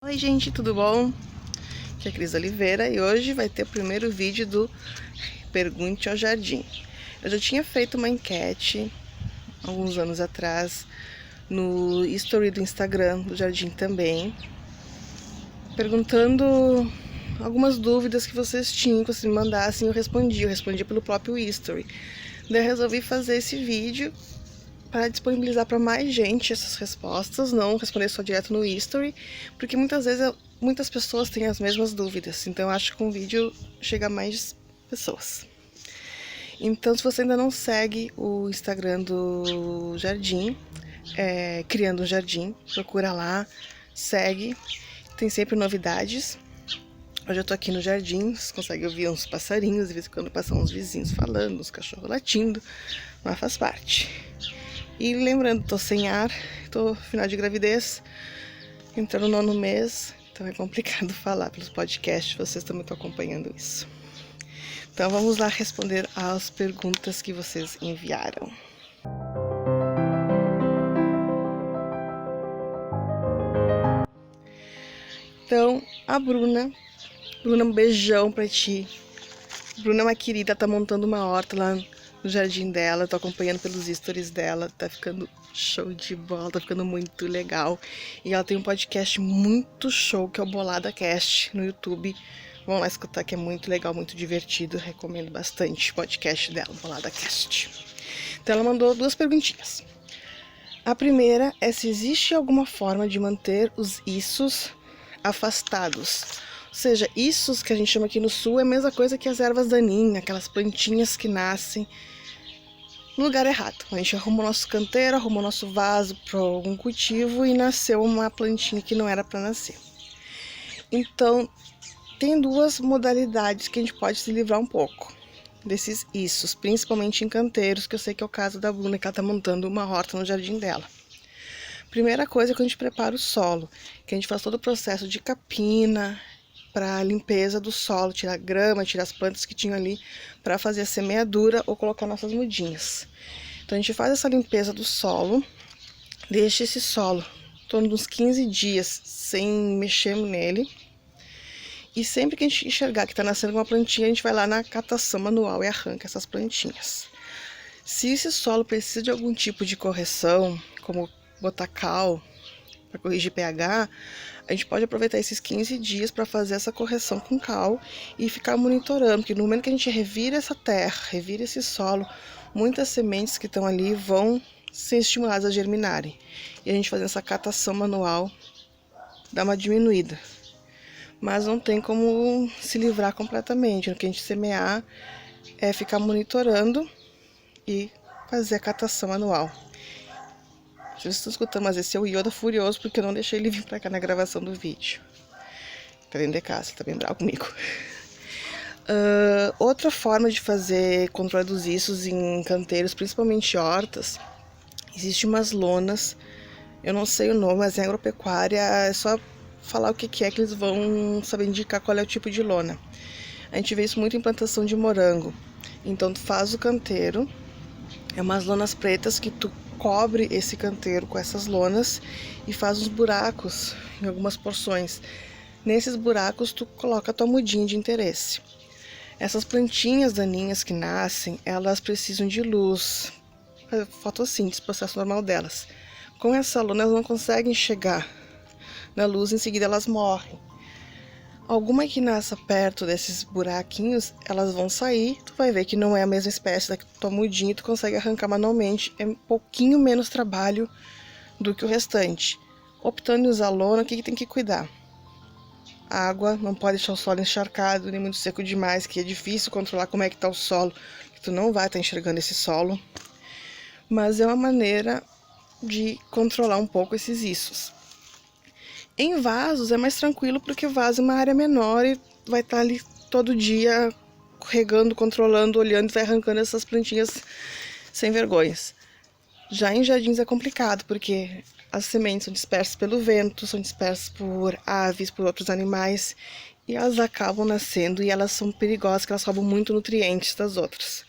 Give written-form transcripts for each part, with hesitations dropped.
Oi gente, tudo bom? Aqui é a Cris Oliveira e hoje vai ter o primeiro vídeo do Pergunte ao Jardim. Eu já tinha feito uma enquete alguns anos atrás no story do Instagram do Jardim também, perguntando algumas dúvidas que vocês tinham, que vocês me mandassem, eu respondia pelo próprio story. Daí eu resolvi fazer esse vídeo para disponibilizar para mais gente essas respostas, não responder só direto no history, porque muitas vezes muitas pessoas têm as mesmas dúvidas, então eu acho que com o vídeo chega a mais pessoas. Então, se você ainda não segue o Instagram do Jardim, Criando um Jardim, procura lá, segue, tem sempre novidades. Hoje eu tô aqui no jardim, você consegue ouvir uns passarinhos, de vez em quando passam uns vizinhos falando, uns cachorros latindo, mas faz parte. E lembrando, tô sem ar, tô final de gravidez, entrando no 9º mês, então é complicado falar pelos podcasts, vocês também estão acompanhando isso. Então vamos lá responder às perguntas que vocês enviaram. Então, a Bruna, um beijão pra ti. Bruna é uma querida, tá montando uma horta lá no jardim dela, tô acompanhando pelos stories dela, tá ficando show de bola, tá ficando muito legal. E ela tem um podcast muito show, que é o Bolada Cast, no YouTube. Vão lá escutar, que é muito legal, muito divertido, recomendo bastante o podcast dela, Bolada Cast. Então ela mandou 2 perguntinhas. A primeira é se existe alguma forma de manter os issos afastados. Ou seja, issos que a gente chama aqui no sul é a mesma coisa que as ervas daninhas, aquelas plantinhas que nascem no lugar errado. A gente arrumou nosso canteiro, arrumou nosso vaso para algum cultivo e nasceu uma plantinha que não era para nascer. Então, tem 2 modalidades que a gente pode se livrar um pouco desses issos, principalmente em canteiros, que eu sei que é o caso da Bruna, que ela está montando uma horta no jardim dela. Primeira coisa é que a gente prepara o solo, que a gente faz todo o processo de capina, para limpeza do solo, tirar a grama, tirar as plantas que tinham ali, para fazer a semeadura ou colocar nossas mudinhas. Então a gente faz essa limpeza do solo, deixa esse solo em torno de uns 15 dias sem mexer nele. E sempre que a gente enxergar que está nascendo uma plantinha, a gente vai lá na catação manual e arranca essas plantinhas. Se esse solo precisa de algum tipo de correção, como botar cal para corrigir pH, a gente pode aproveitar esses 15 dias para fazer essa correção com cal e ficar monitorando, porque no momento que a gente revira essa terra, revira esse solo, muitas sementes que estão ali vão ser estimuladas a germinarem. E a gente fazendo essa catação manual dá uma diminuída. Mas não tem como se livrar completamente. O que a gente semear é ficar monitorando e fazer a catação anual. Vocês estão escutando, mas esse é o Yoda furioso porque eu não deixei ele vir pra cá na gravação do vídeo. Tá dentro de casa, tá bem bravo comigo. Outra forma de fazer controle dos issos em canteiros, principalmente hortas, existe umas lonas, eu não sei o nome, mas em agropecuária é só falar o que é que eles vão saber indicar qual é o tipo de lona. A gente vê isso muito em plantação de morango. Então tu faz o canteiro, é umas lonas pretas que tu cobre esse canteiro com essas lonas e faz uns buracos em algumas porções. Nesses buracos tu coloca a tua mudinha de interesse. Essas plantinhas daninhas que nascem, elas precisam de luz, fotossíntese, processo normal delas. Com essa lona elas não conseguem chegar na luz, em seguida elas morrem. Alguma que nasça perto desses buraquinhos, elas vão sair, tu vai ver que não é a mesma espécie da tua mudinha, tu consegue arrancar manualmente, é um pouquinho menos trabalho do que o restante. Optando em usar lona, o que tem que cuidar? A água, não pode deixar o solo encharcado, nem muito seco demais, que é difícil controlar como é que tá o solo, que tu não vai estar enxergando esse solo. Mas é uma maneira de controlar um pouco esses issos. Em vasos é mais tranquilo porque o vaso é uma área menor e vai estar ali todo dia regando, controlando, olhando e vai arrancando essas plantinhas sem vergonhas. Já em jardins é complicado porque as sementes são dispersas pelo vento, são dispersas por aves, por outros animais e elas acabam nascendo e elas são perigosas, porque elas roubam muito nutrientes das outras.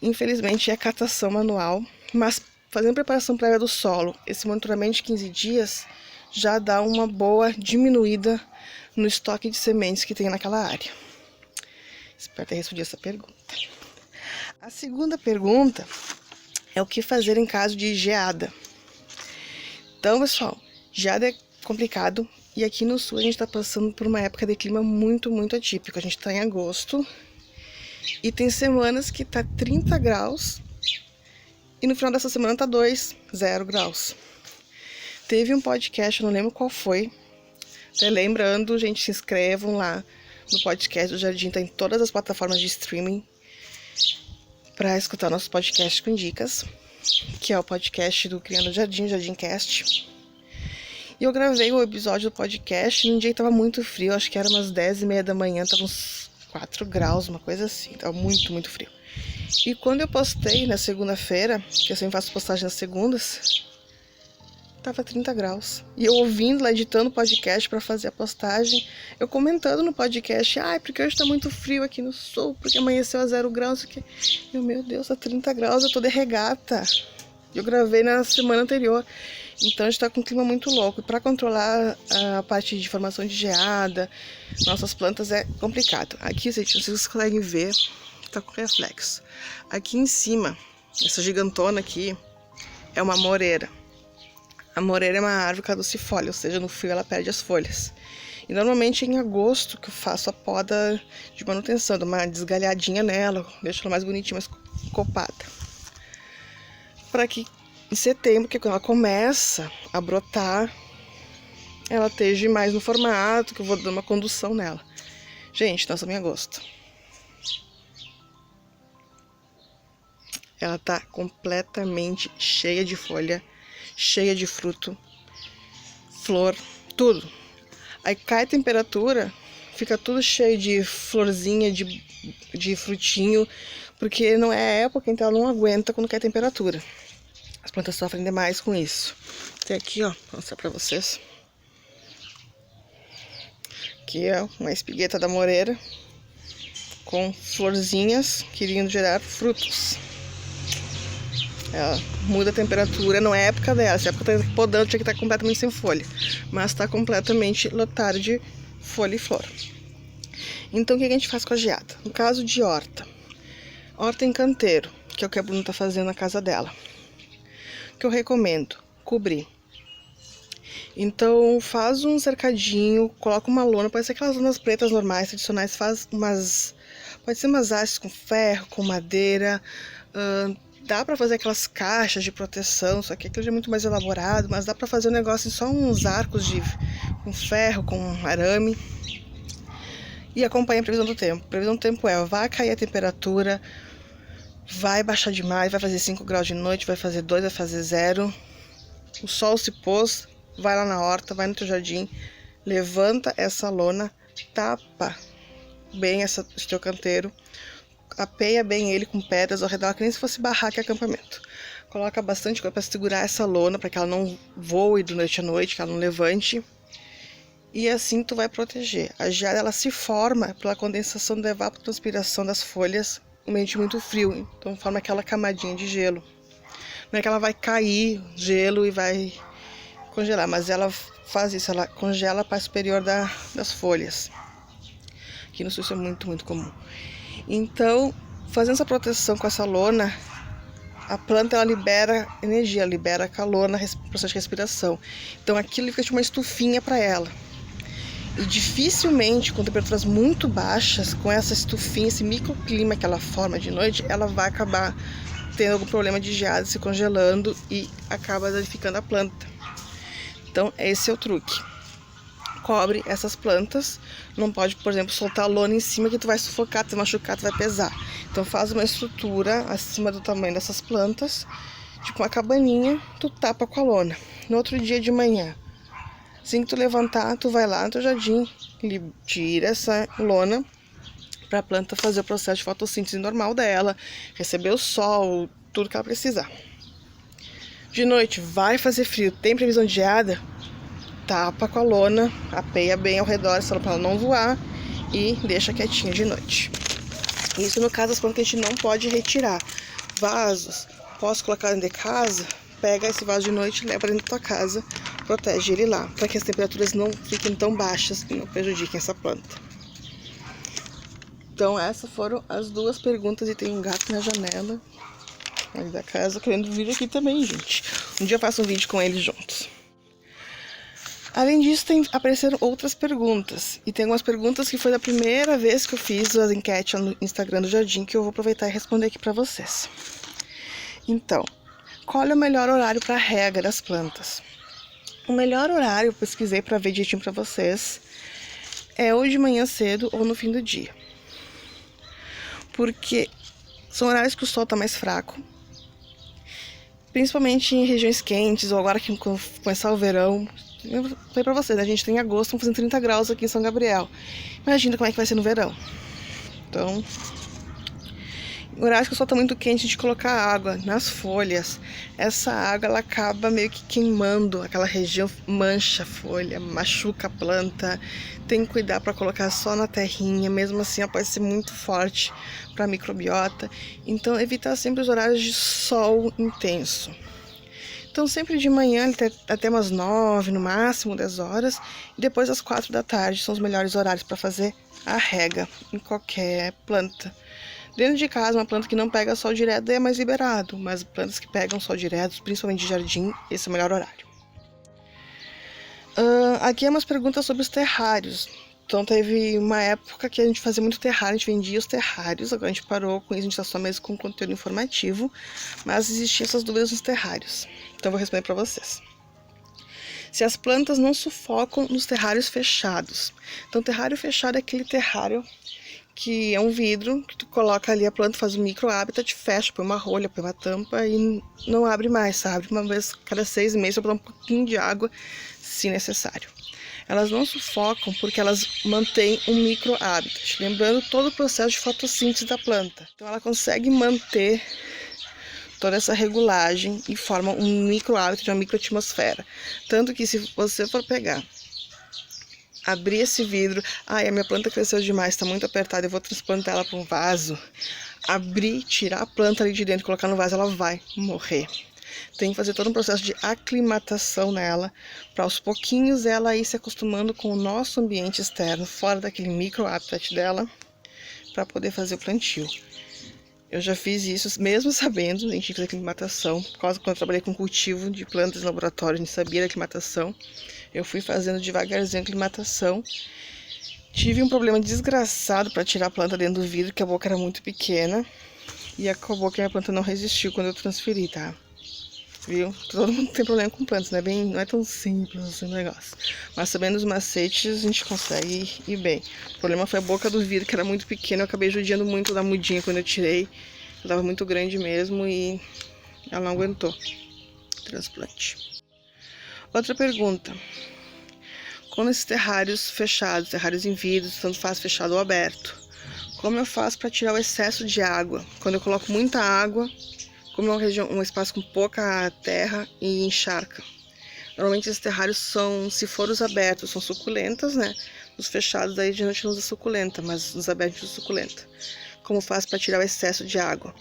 Infelizmente é catação manual, mas fazendo preparação prévia do solo, esse monitoramento de 15 dias já dá uma boa diminuída no estoque de sementes que tem naquela área. Espero ter respondido essa pergunta. A segunda pergunta é o que fazer em caso de geada. Então, pessoal, geada é complicado e aqui no sul a gente está passando por uma época de clima muito, muito atípico. A gente está em agosto e tem semanas que tá 30 graus e no final dessa semana tá 0 graus. Teve um podcast, eu não lembro qual foi. Lembrando, gente, se inscrevam lá no podcast do Jardim, tá em todas as plataformas de streaming para escutar nosso podcast com dicas, que é o podcast do Criando Jardim, Jardimcast. E eu gravei o episódio do podcast num dia que tava muito frio, acho que era umas 10h30 da manhã, tava uns 4 graus, uma coisa assim, tava muito, muito frio. E quando eu postei na segunda-feira, que eu sempre faço postagem nas segundas, tava 30 graus. E eu ouvindo lá, editando o podcast pra fazer a postagem, eu comentando no podcast, porque hoje tá muito frio aqui no sul, porque amanheceu a 0 graus. E eu, meu Deus, tá 30 graus, eu tô de regata. Eu gravei na semana anterior. Então a gente tá com um clima muito louco. E pra controlar a parte de formação de geada, nossas plantas é complicado. Aqui, gente, vocês conseguem ver, tá com reflexo. Aqui em cima, essa gigantona aqui, é uma moreira. A moreira é uma árvore caducifólia, ou seja, no frio ela perde as folhas. E normalmente é em agosto que eu faço a poda de manutenção, dou uma desgalhadinha nela, deixo ela mais bonitinha, mais copada. Para que em setembro, que quando ela começa a brotar, ela esteja mais no formato, que eu vou dando uma condução nela. Gente, nós estamos em agosto. Ela tá completamente cheia de folha, cheia de fruto, flor, tudo. Aí cai a temperatura, fica tudo cheio de florzinha, de frutinho, porque não é a época, então ela não aguenta quando cai a temperatura. As plantas sofrem demais com isso. Tem aqui, ó, vou mostrar pra vocês. Aqui é uma espigueta da moreira, com florzinhas querendo gerar frutos. Ela muda a temperatura, não é época dela. Se a época tá podando, tinha que estar completamente sem folha. Mas está completamente lotada de folha e flor. Então, o que a gente faz com a geada? No caso de horta. Horta em canteiro, que é o que a Bruna tá fazendo na casa dela. O que eu recomendo? Cobrir. Então, faz um cercadinho, coloca uma lona, pode ser aquelas lonas pretas normais, tradicionais, faz umas... Pode ser umas hastes com ferro, com madeira... Dá pra fazer aquelas caixas de proteção, só que aquilo já é muito mais elaborado, mas dá pra fazer um negócio em só uns arcos com ferro, com arame. E acompanha a previsão do tempo. A previsão do tempo vai cair a temperatura, vai baixar demais, vai fazer 5 graus de noite, vai fazer 2, vai fazer 0. O sol se pôs, vai lá na horta, vai no teu jardim, levanta essa lona, tapa bem esse teu canteiro, apeia bem ele com pedras ao redor, que nem se fosse barraca e acampamento. Coloca bastante coisa para segurar essa lona, para que ela não voe durante a noite, que ela não levante. E assim tu vai proteger. A geada, ela se forma pela condensação da evapotranspiração das folhas no ambiente muito frio. Então forma aquela camadinha de gelo. Não é que ela vai cair gelo e vai congelar, mas ela faz isso, ela congela a parte superior das folhas. Aqui no sul isso é muito, muito comum. Então, fazendo essa proteção com essa lona, a planta ela libera energia, libera calor no processo de respiração. Então aquilo fica tipo uma estufinha para ela. E dificilmente, com temperaturas muito baixas, com essa estufinha, esse microclima que ela forma de noite, ela vai acabar tendo algum problema de geada, se congelando e acaba danificando a planta. Então esse é o truque. Cobre essas plantas, não pode, por exemplo, soltar a lona em cima que tu vai sufocar, tu vai machucar, tu vai pesar. Então faz uma estrutura acima do tamanho dessas plantas, tipo uma cabaninha, tu tapa com a lona. No outro dia de manhã, assim que tu levantar, tu vai lá no teu jardim, tira essa lona para a planta fazer o processo de fotossíntese normal dela, receber o sol, tudo que ela precisar. De noite vai fazer frio, tem previsão de geada? Tapa com a lona, apeia bem ao redor, para ela não voar e deixa quietinha de noite. Isso no caso das plantas que a gente não pode retirar. Vasos, posso colocar dentro de casa, pega esse vaso de noite e leva dentro da tua casa protege ele lá, para que as temperaturas não fiquem tão baixas e não prejudiquem essa planta. Então essas foram as duas perguntas, e tem um gato na janela aí da casa querendo vir aqui também, gente. Um dia eu faço um vídeo com eles juntos. Além disso, apareceram outras perguntas. E tem algumas perguntas que foi da primeira vez que eu fiz as enquetes no Instagram do Jardim, que eu vou aproveitar e responder aqui para vocês. Então, qual é o melhor horário para rega das plantas? O melhor horário, eu pesquisei para ver direitinho para vocês, é ou de manhã cedo ou no fim do dia. Porque são horários que o sol está mais fraco, principalmente em regiões quentes, ou agora que começar o verão. Eu falei pra vocês, né? A gente tem agosto, estamos fazendo 30 graus aqui em São Gabriel. Imagina como é que vai ser no verão. Então, horário que o sol tá muito quente, a gente colocar água nas folhas. Essa água, ela acaba meio que queimando aquela região, mancha a folha, machuca a planta. Tem que cuidar para colocar só na terrinha, mesmo assim ela pode ser muito forte para a microbiota. Então, evitar sempre os horários de sol intenso. Então, sempre de manhã, até umas 9, no máximo 10 horas, e depois às 4 da tarde são os melhores horários para fazer a rega em qualquer planta. Dentro de casa, uma planta que não pega sol direto é mais liberado, mas plantas que pegam sol direto, principalmente de jardim, esse é o melhor horário. Aqui é umas perguntas sobre os terrários. Então, teve uma época que a gente fazia muito terrário, a gente vendia os terrários, agora a gente parou com isso, a gente está só mesmo com conteúdo informativo, mas existiam essas dúvidas nos terrários. Então, eu vou responder para vocês. Se as plantas não sufocam nos terrários fechados. Então, terrário fechado é aquele terrário que é um vidro, que tu coloca ali a planta, faz um micro habitat, fecha, põe uma rolha, põe uma tampa e não abre mais, sabe? Uma vez cada 6 meses, para dar um pouquinho de água, se necessário. Elas não sufocam porque elas mantêm um micro habitat, lembrando todo o processo de fotossíntese da planta. Então ela consegue manter toda essa regulagem e forma um micro habitat, uma microatmosfera. Tanto que se você for pegar, abrir esse vidro, a minha planta cresceu demais, está muito apertada, eu vou transplantar ela para um vaso. Abrir, tirar a planta ali de dentro e colocar no vaso, ela vai morrer. Tem que fazer todo um processo de aclimatação nela, para aos pouquinhos ela ir se acostumando com o nosso ambiente externo, fora daquele micro habitat dela, para poder fazer o plantio. Eu já fiz isso, mesmo sabendo, a gente fez aclimatação, por causa quando eu trabalhei com cultivo de plantas em laboratório, a gente sabia da aclimatação. Eu fui fazendo devagarzinho a aclimatação. Tive um problema desgraçado para tirar a planta dentro do vidro, que a boca era muito pequena, e acabou que a minha planta não resistiu quando eu transferi, tá? Viu? Todo mundo tem problema com plantas, né? Não é tão simples assim o negócio. Mas sabendo os macetes, a gente consegue ir bem. O problema foi a boca do vidro, que era muito pequena. Eu acabei judiando muito da mudinha quando eu tirei. Ela estava muito grande mesmo e ela não aguentou o transplante. Outra pergunta. Quando esses terrários fechados, terrários em vidro, tanto faz fechado ou aberto, como eu faço para tirar o excesso de água? Quando eu coloco muita água, como é uma região, um espaço com pouca terra e encharca. Normalmente esses terrários são, se for os abertos, são suculentas, né? Os fechados daí a gente não usa suculenta, mas os abertos usa suculenta. Como faz para tirar o excesso de água?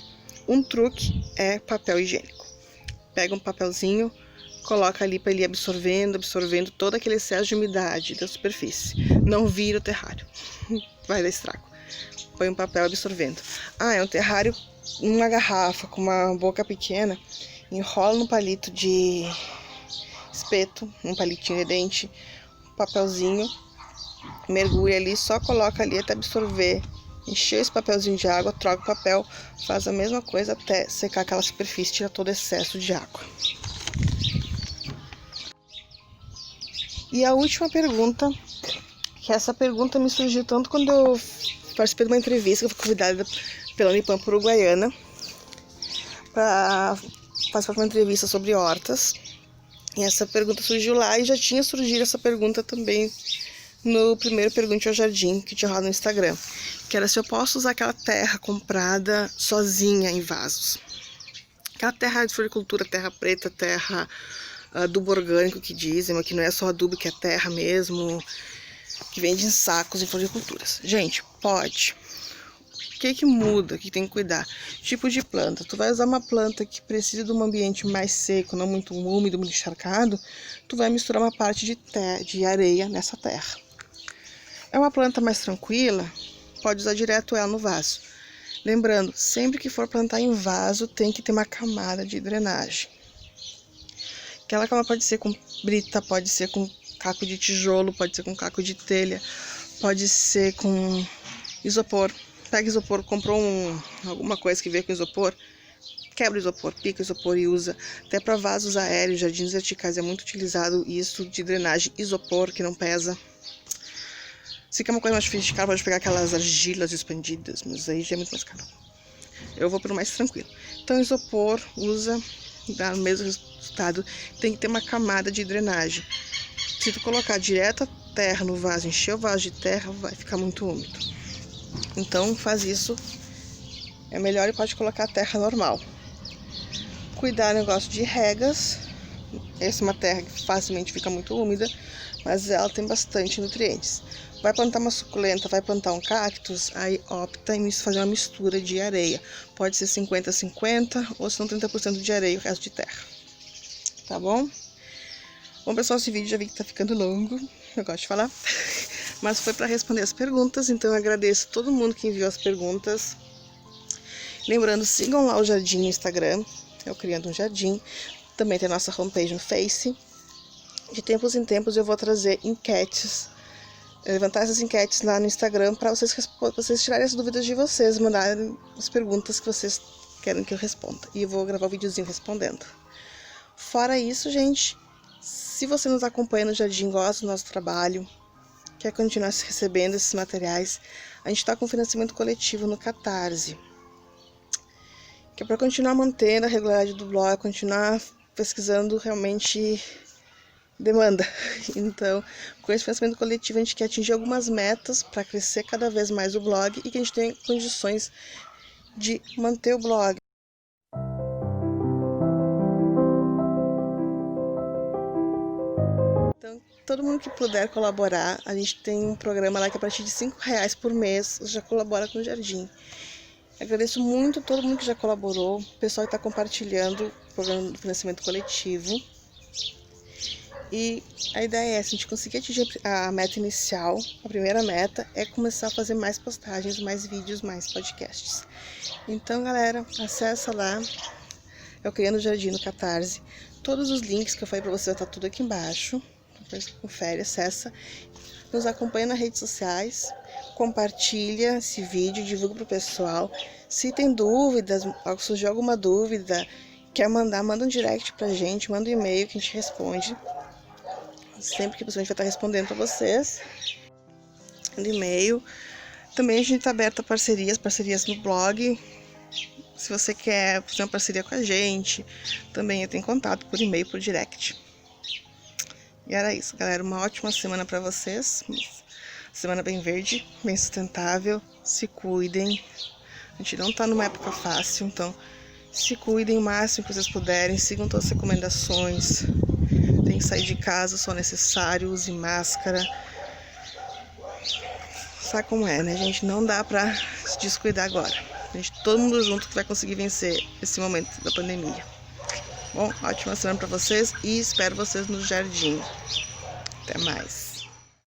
Um truque é papel higiênico. Pega um papelzinho, coloca ali para ele ir absorvendo todo aquele excesso de umidade da superfície. Não vira o terrário, vai dar estrago. Põe um papel absorvendo. É um terrário, uma garrafa com uma boca pequena, enrola num palito de espeto, um palitinho de dente, um papelzinho, mergulha ali, só coloca ali até absorver. Encheu esse papelzinho de água, troca o papel, faz a mesma coisa até secar aquela superfície, tira todo o excesso de água. E a última pergunta, que essa pergunta me surgiu tanto quando eu participei de uma entrevista, que eu fui convidada pela Unipampa Uruguaiana para participar de uma entrevista sobre hortas. E essa pergunta surgiu lá e já tinha surgido essa pergunta também no primeiro Pergunte ao Jardim, que tinha rolado no Instagram. Que era se eu posso usar aquela terra comprada sozinha em vasos. Aquela terra de floricultura, terra preta, terra adubo orgânico que dizem, mas que não é só adubo, que é terra mesmo, que vende em sacos em floriculturas. Gente, pode. que muda, que tem que cuidar? Tipo de planta. Tu vai usar uma planta que precisa de um ambiente mais seco, não muito úmido, muito encharcado, tu vai misturar uma parte de areia nessa terra. É uma planta mais tranquila, pode usar direto ela no vaso. Lembrando, sempre que for plantar em vaso, tem que ter uma camada de drenagem. Aquela camada pode ser com brita, pode ser com caco de tijolo, pode ser com caco de telha, pode ser com isopor. Pega isopor, comprou alguma coisa que veio com isopor, quebra o isopor, pica o isopor e usa. Até para vasos aéreos, jardins verticais é muito utilizado isso de drenagem, isopor que não pesa. Se quer uma coisa mais sofisticada, pode pegar aquelas argilas expandidas, mas aí já é muito mais caro. Eu vou pelo mais tranquilo. Então isopor usa, dá o mesmo resultado, tem que ter uma camada de drenagem. Se tu colocar direto a terra no vaso, encher o vaso de terra, vai ficar muito úmido. Então faz isso, é melhor e pode colocar a terra normal. Cuidar do negócio de regas. Essa é uma terra que facilmente fica muito úmida, mas ela tem bastante nutrientes. Vai plantar uma suculenta, vai plantar um cactus, aí opta em fazer uma mistura de areia. Pode ser 50-50 ou se não 30% de areia e o resto de terra. Tá bom? Bom, pessoal, esse vídeo já vi que tá ficando longo, eu gosto de falar. Mas foi para responder as perguntas, então eu agradeço todo mundo que enviou as perguntas. Lembrando, sigam lá o Jardim no Instagram, eu Criando um Jardim. Também tem a nossa homepage no Face. De tempos em tempos eu vou trazer enquetes, levantar essas enquetes lá no Instagram para vocês tirarem as dúvidas de vocês, mandarem as perguntas que vocês querem que eu responda. E eu vou gravar um videozinho respondendo. Fora isso, gente, se você nos acompanha no Jardim, gosta do nosso trabalho, quer continuar recebendo esses materiais, a gente está com financiamento coletivo no Catarse, que é para continuar mantendo a regularidade do blog, continuar pesquisando realmente demanda. Então, com esse financiamento coletivo, a gente quer atingir algumas metas para crescer cada vez mais o blog e que a gente tenha condições de manter o blog. Então, todo mundo que puder colaborar, a gente tem um programa lá que a partir de R$5 por mês já colabora com o Jardim. Agradeço muito a todo mundo que já colaborou, o pessoal que está compartilhando o programa do financiamento coletivo. E a ideia é essa, a gente conseguir atingir a meta inicial. A primeira meta é começar a fazer mais postagens, mais vídeos, mais podcasts. Então, galera, acessa lá, eu Criando o Jardim no Catarse. Todos os links que eu falei para você, tá tudo aqui embaixo. Depois confere, acessa. Nos acompanha nas redes sociais. Compartilha esse vídeo, divulga pro pessoal. Se tem dúvidas, surgiu alguma dúvida, quer mandar, manda um direct pra gente, manda um e-mail que a gente responde. Sempre que possível a gente vai estar respondendo para vocês. No e-mail. Também a gente está aberto a parcerias no blog. Se você quer fazer uma parceria com a gente, também entra em contato por e-mail, por direct. E era isso, galera. Uma ótima semana para vocês. Semana bem verde, bem sustentável. Se cuidem. A gente não tá numa época fácil, então se cuidem o máximo que vocês puderem. Sigam todas as recomendações. Tem que sair de casa, só necessário, use máscara. Sabe como é, né, gente? Não dá pra se descuidar agora. A gente, todo mundo junto que vai conseguir vencer esse momento da pandemia. Bom, ótima semana pra vocês e espero vocês no Jardim. Até mais.